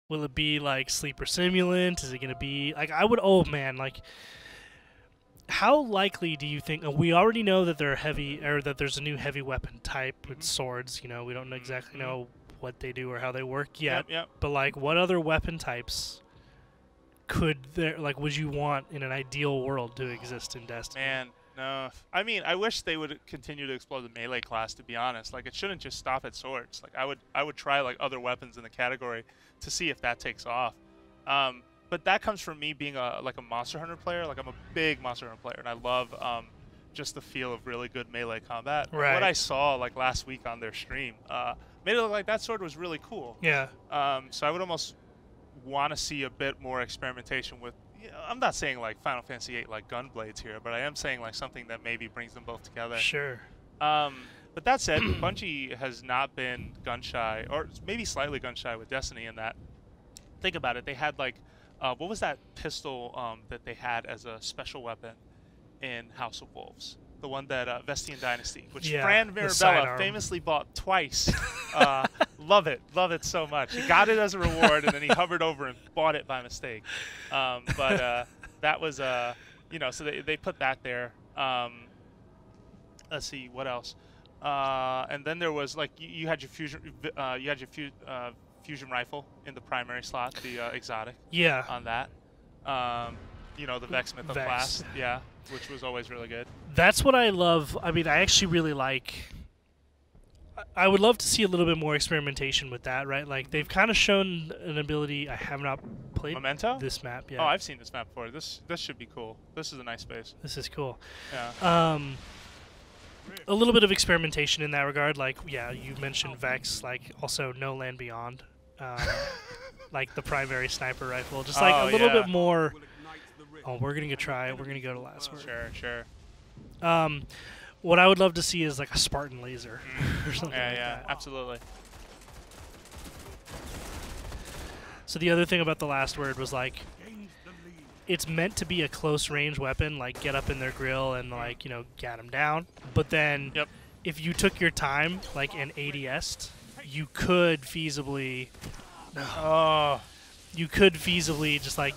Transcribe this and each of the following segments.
Will it be like Sleeper Simulant? Is it going to be like I would? Oh man, like how likely do you think? We already know that they're heavy, or that there's a new heavy weapon type with swords. You know, we don't exactly know what they do or how they work yet. Yep. But like, what other weapon types could there like? Would you want in an ideal world to exist in Destiny? Man, no. I mean, I wish they would continue to explore the melee class. To be honest, like it shouldn't just stop at swords. Like I would try like other weapons in the category to see if that takes off. But that comes from me being a Monster Hunter player. Like I'm a big Monster Hunter player, and I love just the feel of really good melee combat. Right. What I saw like last week on their stream made it look like that sword was really cool. Yeah. So I would almost want to see a bit more experimentation with. I'm not saying like Final Fantasy VIII like gun blades here, but I am saying like something that maybe brings them both together. Sure. But that said, Bungie has not been gun shy, or maybe slightly gun shy with Destiny in that. Think about it. They had like, what was that pistol that they had as a special weapon in House of Wolves? The one that Vestian Dynasty, which Fran Mirabella famously bought twice. Love it so much. He got it as a reward, and then he hovered over and bought it by mistake. But that was, so they put that there. Let's see what else. And then there was like you had your fusion rifle in the primary slot, the exotic. Yeah. On that. The Vexmith of class. Yeah. Which was always really good. That's what I love. I mean, I actually really like. I would love to see a little bit more experimentation with that, right? Like they've kind of shown an ability. I have not played Memento? This map yet. Oh, I've seen this map before. This should be cool. This is a nice space. This is cool. Yeah. A little bit of experimentation in that regard. Like, yeah, you mentioned Vex. Like, also No Land Beyond. Like the primary sniper rifle. Just like a little bit more. Oh, we're gonna try it. We're gonna go to last word. Sure. What I would love to see is like a Spartan laser or something like yeah, that. Absolutely. So the other thing about the last word was like, it's meant to be a close range weapon, like get up in their grill and like get them down. But then, if you took your time, like an ADS, you could feasibly. You could feasibly just like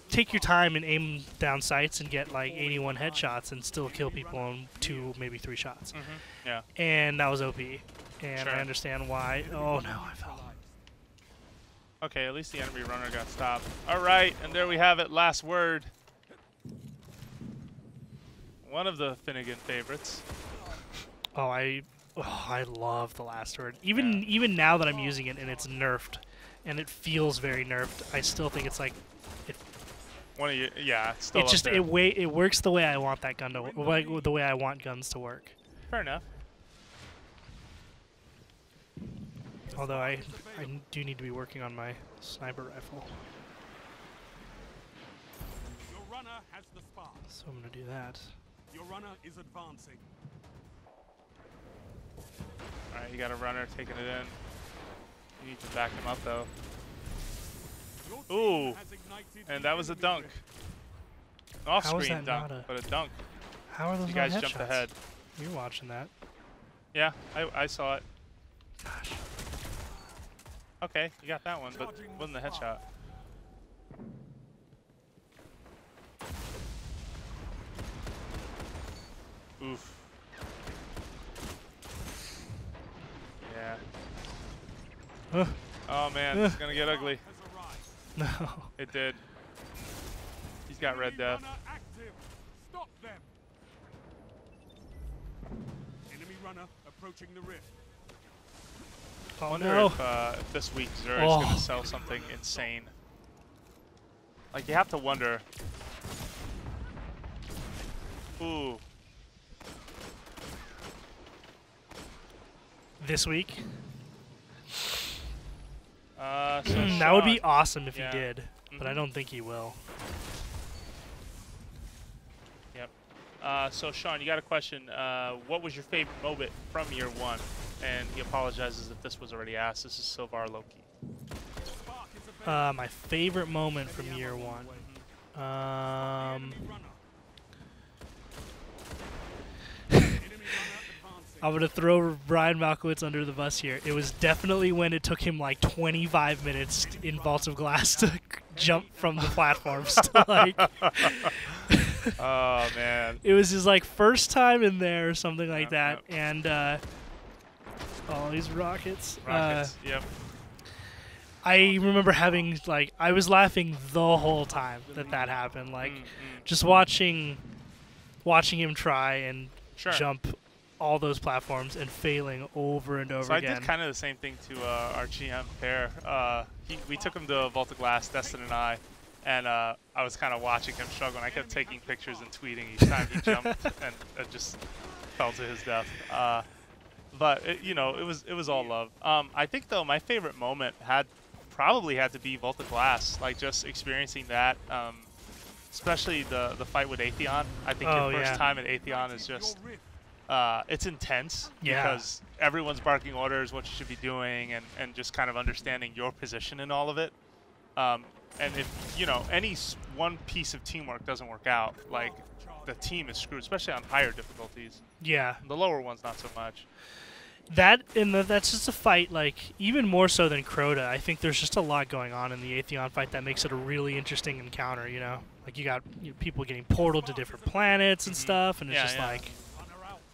take your time and aim down sights and get like 81 headshots and still kill people in 2, maybe 3 shots. Yeah. And that was OP. And I understand why. Oh no, I fell. Okay, at least the enemy runner got stopped. All right, and there we have it. Last word. One of the Finnegan favorites. Oh, I love the last word. Even now that I'm using it and it's nerfed, and it feels very nerfed, I still think it's like. One of you, yeah. It's still it just it works the way I want that gun to like the way I want guns to work. Fair enough. Although I do need to be working on my sniper rifle. Your runner has the spark. So I'm gonna do that. Your runner is advancing. All right, you got a runner taking it in. You need to back him up though. Ooh, and that was a dunk. Off-screen dunk, but a dunk. How are those? You guys jumped ahead. You're watching that. Yeah, I saw it. Gosh. Okay, you got that one, but wasn't the headshot. Oof. Yeah. Oh man, it's gonna get ugly. No. It did. He's got Red Death. Stop them. Enemy runner approaching the rift. Oh, I wonder no. if this week Xur is going to sell something insane. Like, you have to wonder. Ooh. This week? So that would be awesome if he did, but I don't think he will. Yep. So, Sean, you got a question. What was your favorite moment from year 1? And he apologizes if this was already asked. This is Sylvar Loki. My favorite moment from year 1. I'm going to throw Brian Malkowitz under the bus here. It was definitely when it took him like 25 minutes in Vaults of Glass to jump from the platforms to like... Oh, man. It was his like first time in there or something like that. And all these rockets. Yep. I remember having like I was laughing the whole time that happened. Like just watching him try and jump all those platforms and failing over and over again. So I did kind of the same thing to our GM pair. We took him to Vault of Glass, Destin and I, and I was kind of watching him struggle, and I kept taking pictures and tweeting each time he jumped and just fell to his death. But it was all love. I think though my favorite moment probably had to be Vault of Glass, like just experiencing that. Especially the fight with Atheon. I think your first time at Atheon is just it's intense because everyone's barking orders, what you should be doing, and just kind of understanding your position in all of it. And if any one piece of teamwork doesn't work out, like the team is screwed, especially on higher difficulties. Yeah. The lower ones not so much. That's just a fight, like even more so than Crota. I think there's just a lot going on in the Atheon fight that makes it a really interesting encounter. Like you got people getting portaled to different planets and stuff, and it's just like.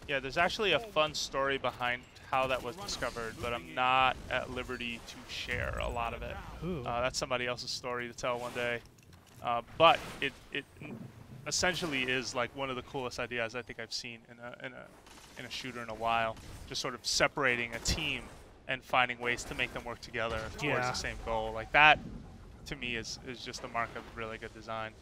Yeah, there's actually a fun story behind how that was discovered, but I'm not at liberty to share a lot of it. That's somebody else's story to tell one day. But it essentially is like one of the coolest ideas I think I've seen in a shooter in a while. Just sort of separating a team and finding ways to make them work together towards the same goal. Like that, to me, is just the mark of really good design.